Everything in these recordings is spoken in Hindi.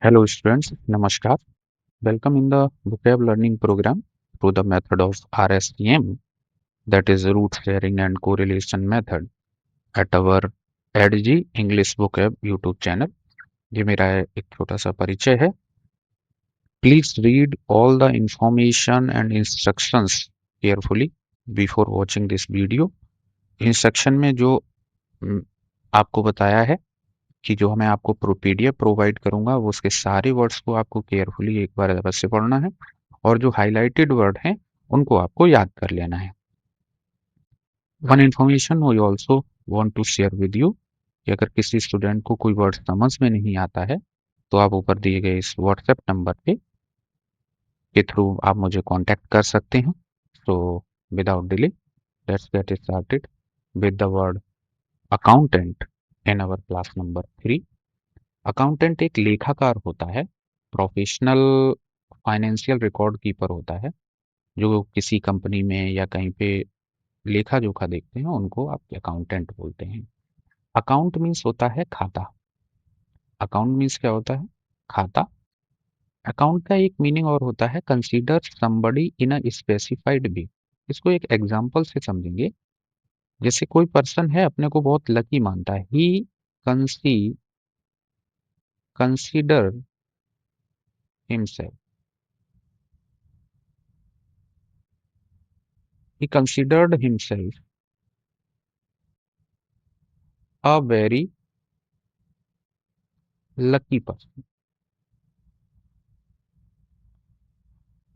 Hello students, Namaskar. Welcome in the vocab learning program to the method of RSTM, that is root sharing and correlation method at our ADG English Vocab YouTube channel. ये मेरा एक छोटा सा परिचय है. Please read all the information and instructions carefully before watching this video. Instruction में जो आपको बताया है कि जो मैं आपको पीडीएफ प्रोवाइड करूंगा वो उसके सारे वर्ड्स को आपको केयरफुली एक बार अवश्य पढ़ना है और जो हाइलाइटेड वर्ड हैं उनको आपको याद कर लेना है. One information we also want to share with you कि अगर किसी स्टूडेंट को कोई वर्ड समझ में नहीं आता है तो आप ऊपर दिए गए इस व्हाट्सएप नंबर के थ्रू आप मुझे कांटेक्ट कर सकते हैं. So without delay let's get started with the word accountant in our class number 3. Accountant एक लेखाकार होता है, प्रोफेशनल फाइनेंशियल रिकॉर्ड कीपर होता है. जो किसी कंपनी में या कहीं पे लेखा जोखा देखते हैं उनको आप अकाउंटेंट बोलते हैं. अकाउंट मीन्स होता है खाता. अकाउंट मीन्स क्या होता है? खाता. अकाउंट का एक मीनिंग और होता है consider somebody in a specified way. इसको एक एग्जांपल से समझेंगे. जैसे कोई पर्सन है अपने को बहुत लकी मानता है. He consider himself he considered himself a very lucky person.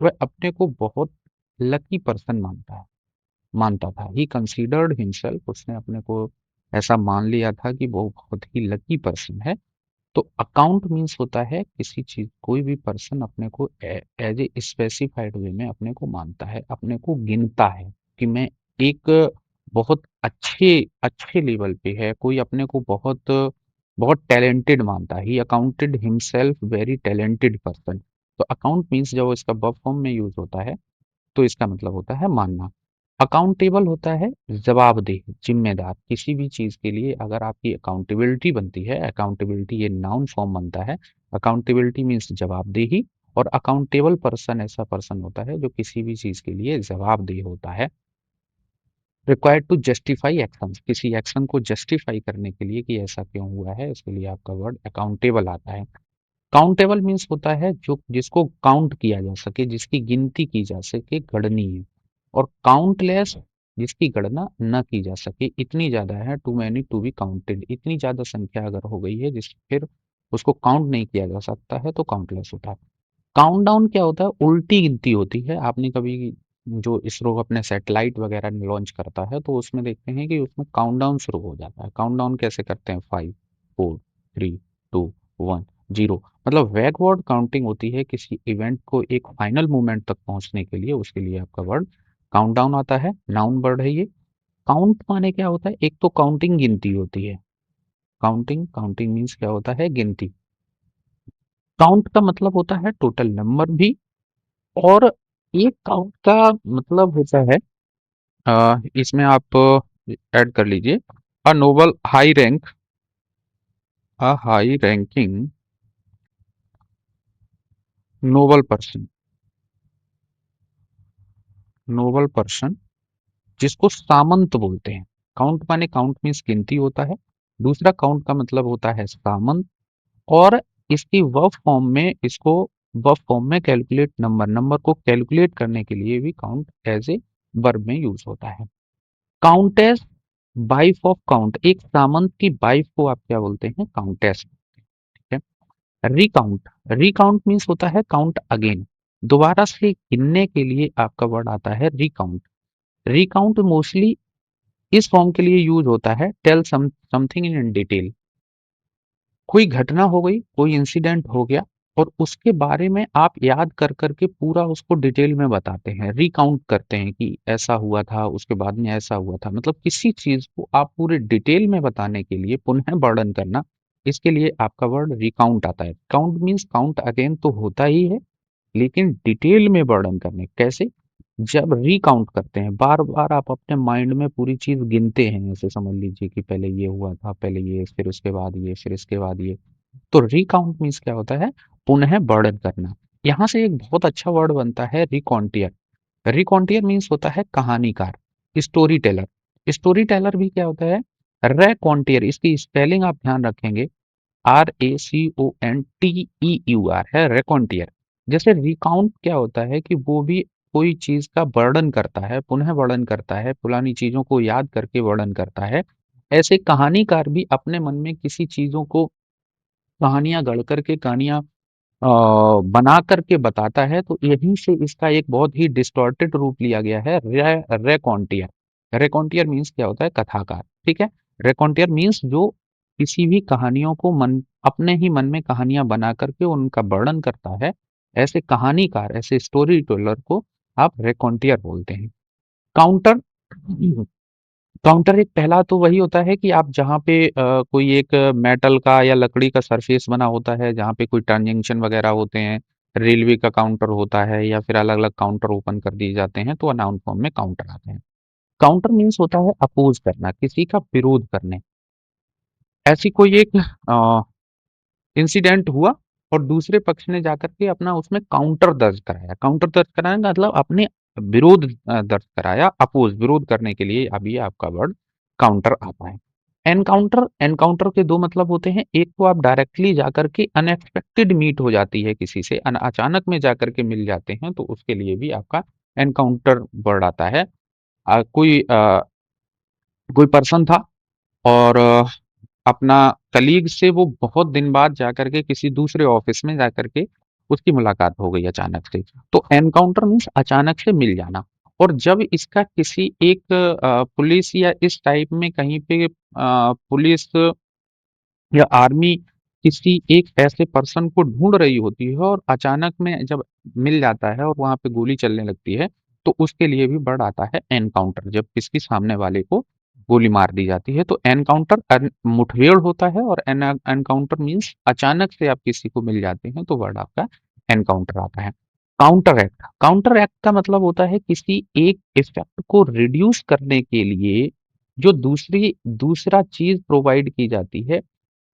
वह अपने को बहुत लकी पर्सन मानता था. ही कंसीडर्ड हिमसेल्फ, उसने अपने को ऐसा मान लिया था कि वो बहुत ही लकी पर्सन है. तो अकाउंट मीन्स होता है किसी चीज, कोई भी पर्सन अपने को एज ए स्पेसिफाइड वे में अपने को मानता है, अपने को गिनता है कि मैं एक बहुत अच्छे अच्छे लेवल पे है. कोई अपने को बहुत बहुत टैलेंटेड मानता है. He accounted himself very talented person. तो अकाउंट मीन्स जब इसका वर्ब फॉर्म में यूज होता है तो इसका मतलब होता है मानना. अकाउंटेबल होता है जवाबदेह, जिम्मेदार. किसी भी चीज के लिए अगर आपकी अकाउंटेबिलिटी बनती है, अकाउंटेबिलिटी ये नाउन फॉर्म बनता है. अकाउंटेबिलिटी मीन्स जवाबदेही. और अकाउंटेबल पर्सन ऐसा पर्सन होता है जो किसी भी चीज के लिए जवाबदेह होता है. रिक्वायर्ड टू जस्टिफाई एक्शन, किसी एक्शन को जस्टिफाई करने के लिए कि ऐसा क्यों हुआ है, उसके लिए आपका वर्ड अकाउंटेबल आता है. काउंटेबल मीन्स होता है जो जिसको काउंट किया जा सके, जिसकी गिनती की जा सके, गणनीय. और काउंटलेस, जिसकी गणना न की जा सके. इतनी ज्यादा है, too many to be counted. इतनी ज्यादा संख्या अगर हो गई है जिस फिर उसको काउंट नहीं किया जा सकता है तो काउंटलेस होता है. काउंटडाउन क्या होता है? उल्टी गिनती होती है. आपने कभी जो इसरो अपने सैटेलाइट वगैरह लॉन्च करता है तो उसमें देखते हैं कि उसमें काउंटडाउन शुरू हो जाता है. काउंटडाउन कैसे करते हैं? 5 4 3 2 1 0. मतलब बैकवर्ड काउंटिंग होती है किसी इवेंट को एक फाइनल मोमेंट तक पहुंचने के लिए. उसके लिए आपका वर्ड काउंटडाउन आता है. नाउन वर्ड है ये. काउंट माने क्या होता है? एक तो काउंटिंग गिनती होती है. काउंटिंग काउंटिंग मीन्स क्या होता है? गिनती. काउंट का मतलब होता है टोटल नंबर भी. और एक काउंट का मतलब होता है, इसमें आप ऐड कर लीजिए, अ Nobel high rank, a high ranking Nobel person. Nobel person जिसको सामंत बोलते हैं. काउंट माने काउंट मीन्स गिनती होता है. दूसरा काउंट का मतलब होता है सामंत. और इसकी वर्ब फॉर्म में कैलकुलेट नंबर, नंबर को कैलकुलेट करने के लिए भी काउंट एज ए वर्ब में यूज होता है. Countess, wife of count. एक सामंत की वाइफ को आप क्या बोलते हैं? काउंटेस. ठीक है. रिकाउंट, रिकाउंट मीन्स होता है काउंट अगेन. दोबारा से गिनने के लिए आपका वर्ड आता है रिकाउंट. रिकाउंट मोस्टली इस फॉर्म के लिए यूज होता है टेल समथिंग इन डिटेल. कोई घटना हो गई, कोई इंसिडेंट हो गया और उसके बारे में आप याद कर करके पूरा उसको डिटेल में बताते हैं, रिकाउंट करते हैं कि ऐसा हुआ था, उसके बाद में ऐसा हुआ था. मतलब किसी चीज को आप पूरे डिटेल में बताने के लिए, पुनः वर्णन करना, इसके लिए आपका वर्ड रिकाउंट आता है. काउंट मीन्स काउंट अगेन तो होता ही है, लेकिन डिटेल में वर्णन करने. कैसे? जब रिकाउंट करते हैं, बार बार आप अपने माइंड में पूरी चीज गिनते हैं. ऐसे समझ लीजिए कि पहले ये हुआ था, पहले ये, फिर उसके बाद ये, फिर इसके बाद ये. तो रिकाउंट मीन्स क्या होता है, पुनः वर्णन करना। यहाँ से एक बहुत अच्छा वर्ड बनता है रिकॉन्टियर। रिकॉन्टियर मीन्स होता है कहानीकार, स्टोरी टेलर। स्टोरी टेलर भी क्या होता है, रेकॉन्टियर, इसकी स्पेलिंग आप ध्यान रखेंगे, RACONTEUR है रेकॉन्टियर। जैसे रिकाउंट क्या होता है कि वो भी कोई चीज का वर्णन करता है, पुनः वर्णन करता है, पुरानी चीजों को याद करके वर्णन करता है। ऐसे कहानीकार भी अपने मन में किसी चीजों को कहानियां गढ़ करके, कहानियां बना करके बताता है। तो यहीं से इसका एक बहुत ही डिस्टॉर्टेड रूप लिया गया है, रेकॉन्टियर। रेकॉन्टियर मीन्स क्या होता है, कथाकार। ठीक है, रेकॉन्टियर मीन्स जो किसी भी कहानियों को मन अपने ही मन में कहानियां बना करके उनका वर्णन करता है, ऐसे कहानीकार, ऐसे स्टोरी टेलर को आप रेकॉन्टियर बोलते हैं। काउंटर, काउंटर एक पहला तो वही होता है कि आप जहाँ पे कोई एक मेटल का या लकड़ी का सरफेस बना होता है, जहाँ पे कोई ट्रांजैक्शन वगैरह होते हैं, रेलवे का काउंटर होता है या फिर अलग अलग काउंटर ओपन कर दिए जाते हैं, तो नाउन फॉर्म में काउंटर आते हैं। काउंटर मीन्स होता है अपोज करना, किसी का विरोध करने। ऐसी कोई एक इंसिडेंट हुआ और दूसरे पक्ष ने जाकर के अपना उसमें काउंटर दर्ज कराया। काउंटर दर्ज कराने का मतलब अपने विरोध दर्ज कराया, अपोज, विरोध करने के लिए अब ये आपका वर्ड काउंटर आता है। एनकाउंटर, एनकाउंटर के दो मतलब होते हैं। एक तो आप डायरेक्टली जाकर के अनएक्सपेक्टेड मीट हो जाती है किसी से, अचानक में जाकर के मिल जाते हैं, तो उसके लिए भी आपका एनकाउंटर वर्ड आता है। कोई पर्सन था और अपना कलीग से वो बहुत दिन बाद जाकर के किसी दूसरे ऑफिस में जाकर के उसकी मुलाकात हो गई अचानक से। तो एनकाउंटर मीन्स अचानक से मिल जाना। और जब इसका किसी एक पुलिस या इस टाइप में कहीं पे पुलिस या आर्मी किसी एक ऐसे पर्सन को ढूंढ रही होती है और अचानक में जब मिल जाता है और वहां पे गोली चलने लगती है, तो उसके लिए भी वर्ड आता है एनकाउंटर, जब किसकी सामने वाले को गोली मार दी जाती है। तो एनकाउंटर मुठभेड़ होता है, और एनकाउंटर मीन्स अचानक से आप किसी को मिल जाते हैं, तो वर्ड आपका एनकाउंटर आता है। काउंटर एक्ट, काउंटर एक्ट का मतलब होता है किसी एक इफेक्ट को रिड्यूस करने के लिए जो दूसरा चीज प्रोवाइड की जाती है,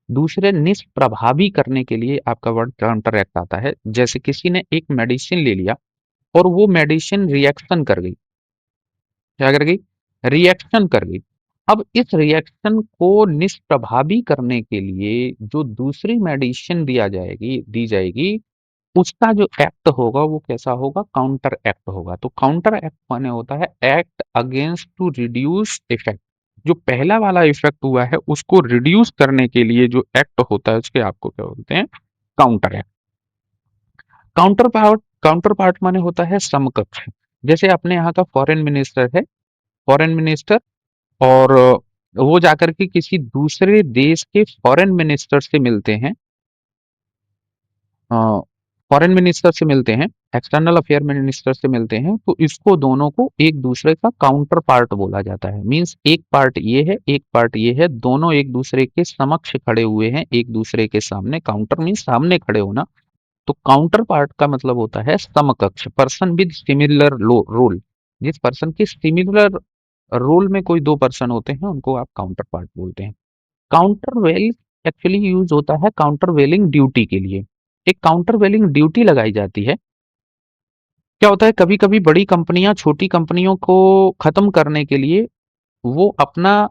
दूसरे निष्प्रभावी करने के लिए आपका वर्ड काउंटर एक्ट आता है। जैसे किसी ने एक मेडिसिन ले लिया और वो मेडिसिन रिएक्शन कर गई, क्या कर गई, रिएक्शन कर गई। अब इस रिएक्शन को निष्प्रभावी करने के लिए जो दूसरी मेडिसिन दी जाएगी, उसका जो एक्ट होगा वो कैसा होगा, काउंटर एक्ट होगा। तो काउंटर एक्ट माने होता है act against to reduce effect. जो पहला वाला इफेक्ट हुआ है उसको रिड्यूस करने के लिए जो एक्ट होता है उसके आपको क्या बोलते हैं, काउंटर एक्ट। काउंटर पार्ट माने होता है समकक्ष। जैसे अपने यहाँ का फॉरेन मिनिस्टर है, फॉरेन मिनिस्टर, और वो जाकर के किसी दूसरे देश के फॉरेन मिनिस्टर से मिलते हैं, फॉरेन मिनिस्टर से मिलते हैं, एक्सटर्नल अफेयर मिनिस्टर से मिलते हैं, तो इसको दोनों को एक दूसरे का काउंटर पार्ट बोला जाता है। मींस एक पार्ट ये है, एक पार्ट ये है, दोनों एक दूसरे के समक्ष खड़े हुए हैं, एक दूसरे के सामने। काउंटर मीन्स सामने खड़े होना। तो काउंटर पार्ट का मतलब होता है समकक्ष, पर्सन विद सिमिलर रोल। जिस पर्सन के सिमिलर रोल में कोई दो पर्सन होते हैं उनको आप काउंटर पार्ट बोलते हैं। काउंटर वेल एक्चुअली यूज होता है काउंटर वेलिंग ड्यूटी के लिए। एक काउंटर वेलिंग ड्यूटी लगाई जाती है। क्या होता है, कभी कभी बड़ी कंपनियां छोटी कंपनियों को खत्म करने के लिए वो अपना,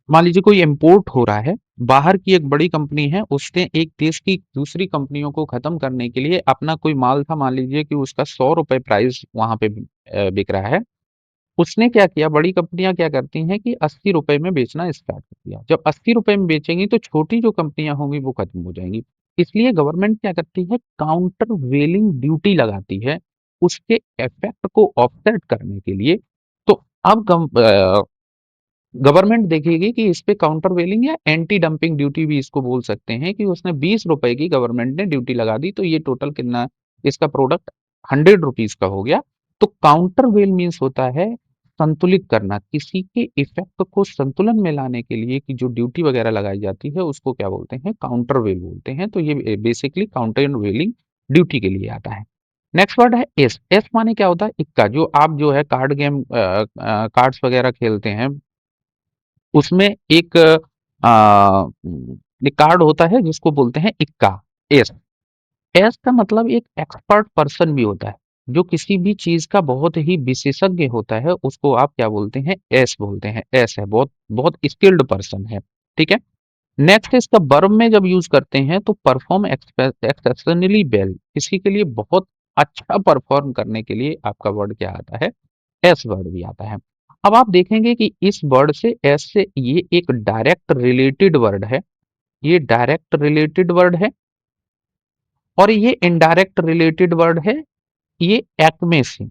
मान लीजिए कोई इंपोर्ट हो रहा है, बाहर की एक बड़ी कंपनी है, उसने एक देश की दूसरी कंपनियों को खत्म करने के लिए अपना कोई माल था, मान लीजिए कि उसका 100 रुपए प्राइस वहां पे बिक रहा है, उसने क्या किया, बड़ी कंपनियां क्या करती हैं कि 80 रुपए में बेचना स्टार्ट कर दिया। जब 80 रुपए में बेचेंगी तो छोटी जो कंपनियां होंगी वो खत्म हो जाएंगी। इसलिए गवर्नमेंट क्या करती है, काउंटर वेलिंग ड्यूटी लगाती है उसके इफेक्ट को ऑफसेट करने के लिए। तो अब गवर्नमेंट देखेगी कि इस पे काउंटर वेलिंग या एंटी डंपिंग ड्यूटी भी इसको बोल सकते हैं, कि उसने 20 रुपए की गवर्नमेंट ने ड्यूटी लगा दी, तो ये टोटल कितना, इसका प्रोडक्ट 100 रुपीज का हो गया। तो काउंटर वेल मीन्स होता है संतुलित करना, किसी के इफेक्ट को संतुलन में लाने के लिए कि जो ड्यूटी वगैरह लगाई जाती है उसको क्या बोलते हैं, काउंटर वेल बोलते हैं। तो ये बेसिकली काउंटर वेलिंग ड्यूटी के लिए आता है। नेक्स्ट वर्ड है एस। एस माने क्या होता है, इक्का। जो आप जो है कार्ड गेम, कार्ड्स वगैरह खेलते हैं, उसमें एक कार्ड होता है जिसको बोलते हैं इक्का, एस। एस का मतलब एक एक्सपर्ट पर्सन भी होता है, जो किसी भी चीज का बहुत ही विशेषज्ञ होता है, उसको आप क्या बोलते हैं, एस बोलते हैं। एस है, बहुत बहुत स्किल्ड पर्सन है। ठीक है। नेक्स्ट इसका वर्ब में जब यूज करते हैं तो परफॉर्म एक्सेप्शनली वेल, किसी के लिए बहुत अच्छा परफॉर्म करने के लिए आपका वर्ड क्या आता है, एस वर्ड भी आता है। अब आप देखेंगे कि इस वर्ड से, एस से, ये एक डायरेक्ट रिलेटेड वर्ड है, ये डायरेक्ट रिलेटेड वर्ड है, और ये इनडायरेक्ट रिलेटेड वर्ड है, ये एक्मे से।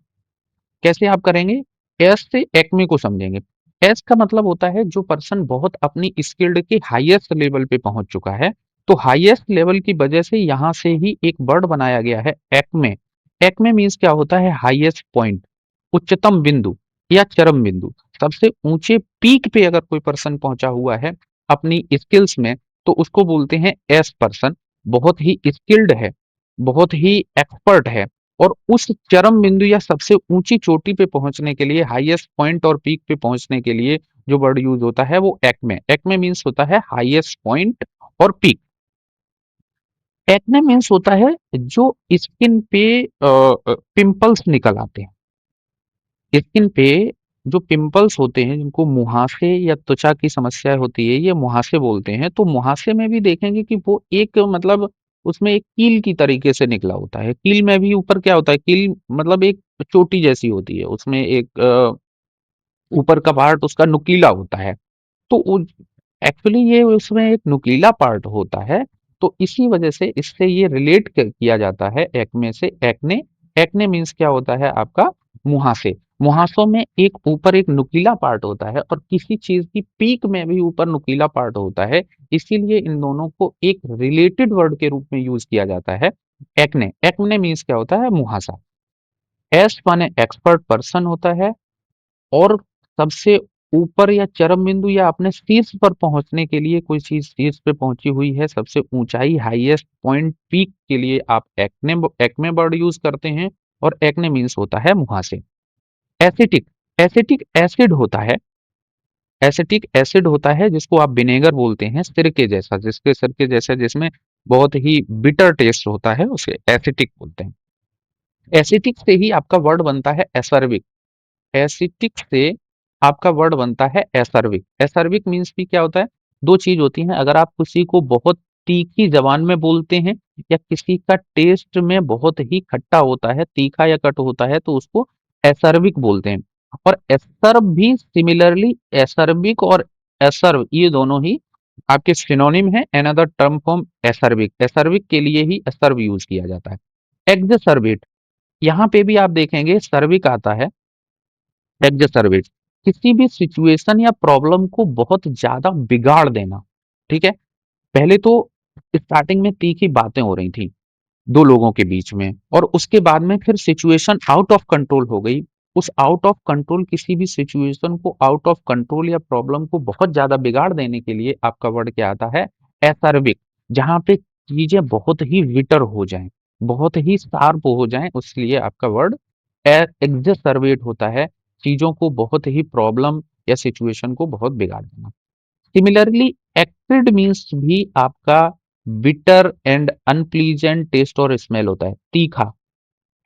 कैसे आप करेंगे, एस से एक्मे को समझेंगे। एस का मतलब होता है जो पर्सन बहुत अपनी स्किल्ड के हाईएस्ट लेवल पे पहुंच चुका है, तो हाईएस्ट लेवल की वजह से यहां से ही एक वर्ड बनाया गया है एक्मे। एक्मे मीन्स क्या होता है, हाईएस्ट पॉइंट, उच्चतम बिंदु या चरम बिंदु। सबसे ऊंचे पीक पे अगर कोई पर्सन पहुंचा हुआ है अपनी स्किल्स में, तो उसको बोलते हैं एस पर्सन। बहुत ही स्किल्ड है, बहुत ही एक्सपर्ट है, और उस चरम बिंदु या सबसे ऊंची चोटी पे पहुंचने के लिए, हाईएस्ट पॉइंट और पीक पे पहुंचने के लिए जो वर्ड यूज होता है वो एक्मे। एक्मे मीन्स होता है हाईएस्ट पॉइंट और पीक। एक्ने मीन्स होता है जो स्किन पे पिंपल्स निकल आते हैं। स्किन पे जो पिंपल्स होते हैं, जिनको मुहासे या त्वचा की समस्या होती है, ये मुहासे बोलते हैं। तो मुहासे में भी देखेंगे कि वो एक मतलब उसमें एक कील की तरीके से निकला होता है। कील में भी ऊपर क्या होता है, कील मतलब एक चोटी जैसी होती है, उसमें एक ऊपर का पार्ट उसका नुकीला होता है। तो एक्चुअली ये उसमें एक नुकीला पार्ट होता है, तो इसी वजह से इससे ये रिलेट किया जाता है एक्ने से। एक्ने, एक्ने मीन्स क्या होता है आपका, मुहासे। मुहासों में एक ऊपर एक नुकीला पार्ट होता है, और किसी चीज की पीक में भी ऊपर नुकीला पार्ट होता है, इसीलिए इन दोनों को एक रिलेटेड वर्ड के रूप में यूज किया जाता है। एक्ने, एक्ने मीन्स क्या होता है, मुहासा। एस माने एक्सपर्ट पर्सन होता है, और सबसे ऊपर या चरम बिंदु या अपने शीर्ष पर पहुंचने के लिए, कोई चीज शीर्ष पे पहुंची हुई है, सबसे ऊंचाई, हाईएस्ट पॉइंट, पीक के लिए आप एक्ने, एक्मे वर्ड यूज करते हैं। और एक्ने मीन्स होता है मुहासे। एसिटिक, एसिटिक एसिड होता है, एसिटिक एसिड होता है जिसको आप विनेगर बोलते हैं, सिरके जैसा, जिसके सिरके जैसा, जिसमें बहुत ही बिटर टेस्ट होता है, उसे एसिटिक बोलते हैं। एसिटिक से ही आपका वर्ड बनता है एसर्विक। एसिटिक से आपका वर्ड बनता है एसर्विक। एसर्विक मीन्स भी क्या होता है, दो चीज होती हैं। अगर आप किसी को बहुत तीखी जबान में बोलते हैं, या किसी का टेस्ट में बहुत ही खट्टा होता है, तीखा या कट होता है, तो उसको एसर्विक बोलते हैं। और एसर्व भी सिमिलरली, एसर्विक और एसर्व ये दोनों ही आपके सिनोनिम है। अनदर टर्म फॉर्म एसर्विक, एसर्विक के लिए ही एसर्व यूज किया जाता है। एक्सर्वेट, यहाँ पे भी आप देखेंगे सर्विक आता है। एग्जर्वेट, किसी भी सिचुएशन या प्रॉब्लम को बहुत ज्यादा बिगाड़ देना। ठीक है। पहले तो स्टार्टिंग में तीखी बातें हो रही थी दो लोगों के बीच में, और उसके बाद में फिर सिचुएशन आउट ऑफ कंट्रोल हो गई। उस आउट ऑफ कंट्रोल, किसी भी सिचुएशन को आउट ऑफ कंट्रोल या प्रॉब्लम को बहुत ज्यादा बिगाड़ देने के लिए आपका वर्ड क्या आता है, एसर्विक। जहां पे चीजें बहुत ही विटर हो जाएं, बहुत ही शार्प हो जाएं, उसलिए आपका वर्ड एग्जर्वेट होता है। चीजों को बहुत ही, प्रॉब्लम या सिचुएशन को बहुत बिगाड़ देना। सिमिलरली एक्सिड मीन्स भी आपका बिटर एंड अनप्लीजेंट टेस्ट और स्मेल होता है, तीखा।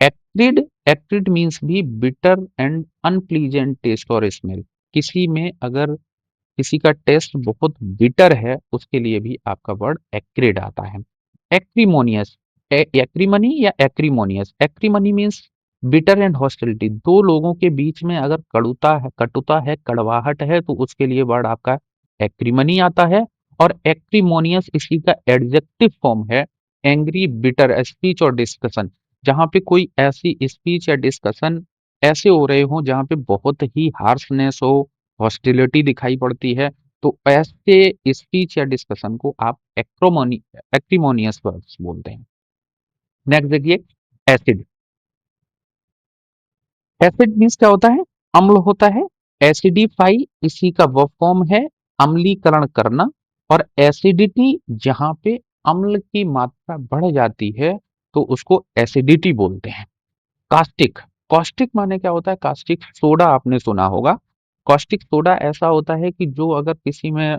एक्सिड, एक्सिड मीन्स भी बिटर एंड अनप्लीजेंट टेस्ट और स्मेल। किसी में अगर किसी का टेस्ट बहुत बिटर है, उसके लिए भी आपका वर्ड एक्रिड आता है। एक्रीमोनियस, एक्रीमनी या acrimonious. Acrimony means bitter and hostility. दो लोगों के बीच में अगर कड़ुता है, कटुता है, कड़वाहट है, तो उसके लिए वर्ड आपका एक्रीमनी आता है। और एक्रीमोनियस इसी का एडजेक्टिव फॉर्म है। एंग्री, बिटर स्पीच और डिस्कशन, जहां पे कोई ऐसी स्पीच या डिस्कशन ऐसे हो रहे हो जहां पे बहुत ही हार्शनेस हो, हॉस्टिलिटी दिखाई पड़ती है, तो ऐसे स्पीच या डिस्कशन को आप एक्रीमोनियस वर्ड्स बोलते हैं। नेक्स्ट देखिए, एसिड। एसिड मीन्स क्या होता है, अम्ल होता है। एसिडिफाई इसी का वर्ब फॉर्म है, अम्लीकरण करना। और एसिडिटी, जहां पे अम्ल की मात्रा बढ़ जाती है, तो उसको एसिडिटी बोलते हैं। कास्टिक, कॉस्टिक माने क्या होता है, कास्टिक सोडा आपने सुना होगा। कॉस्टिक सोडा ऐसा होता है कि जो अगर किसी में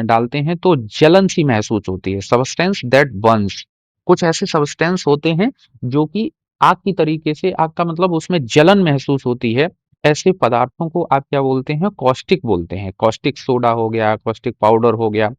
डालते हैं तो जलन सी महसूस होती है, सब्सटेंस दैट बर्न्स। कुछ ऐसे सब्सटेंस होते हैं जो कि आग की तरीके से, आग का मतलब उसमें जलन महसूस होती है, ऐसे पदार्थों को आप क्या बोलते हैं, कॉस्टिक बोलते हैं। कॉस्टिक सोडा हो गया, कॉस्टिक पाउडर हो गया।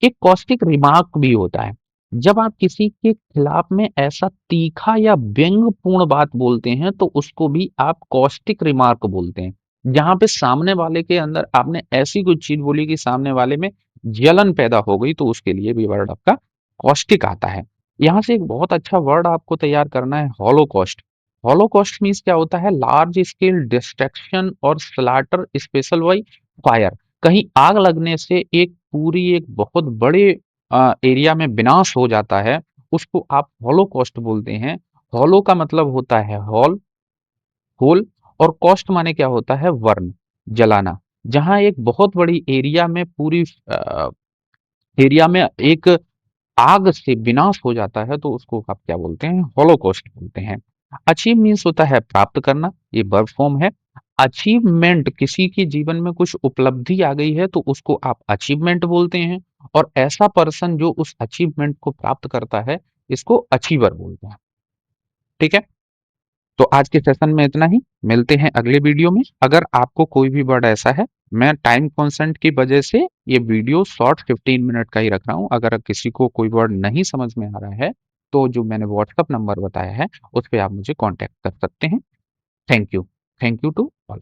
एक कॉस्टिक रिमार्क भी होता है, जब आप किसी के खिलाफ में ऐसा तीखा या व्यंग्यपूर्ण बात बोलते हैं तो उसको भी आप कॉस्टिक रिमार्क बोलते हैं। जहां पे सामने वाले के अंदर आपने ऐसी कुछ चीज बोली कि सामने वाले में जलन पैदा हो गई, तो उसके लिए भी वर्ड आपका कॉस्टिक आता है। यहाँ से एक बहुत अच्छा वर्ड आपको तैयार करना है, हॉलोकॉस्ट। हॉलोकॉस्ट मीन्स क्या होता है, लार्ज स्केल डिस्ट्रक्शन और स्लॉटर स्पेशल बाई फायर। कहीं आग लगने से एक पूरी एक बहुत बड़े एरिया में विनाश हो जाता है, उसको आप हॉलोकॉस्ट बोलते हैं। हॉलो का मतलब होता है हॉल, होल, और कॉस्ट माने क्या होता है, वर्न, जलाना। जहां एक बहुत बड़ी एरिया में पूरी एरिया में एक आग से विनाश हो जाता है, तो उसको आप क्या बोलते हैं, हॉलोकॉस्ट बोलते हैं। अचीव मीन्स होता है प्राप्त करना, ये वर्ब फॉर्म है। अचीवमेंट, किसी के जीवन में कुछ उपलब्धि आ गई है तो उसको आप अचीवमेंट बोलते हैं, और ऐसा पर्सन जो उस अचीवमेंट को प्राप्त करता है, इसको अचीवर बोलते हैं। ठीक है, तो आज के सेशन में इतना ही, मिलते हैं अगले वीडियो में। अगर आपको कोई भी वर्ड ऐसा है, मैं टाइम कॉन्सेंट की वजह से ये वीडियो शॉर्ट 15 मिनट का ही रख रहा हूँ, अगर किसी को कोई वर्ड नहीं समझ में आ रहा है तो जो मैंने व्हाट्सएप नंबर बताया है उस पर आप मुझे कांटेक्ट कर सकते हैं। Thank you, thank you to all.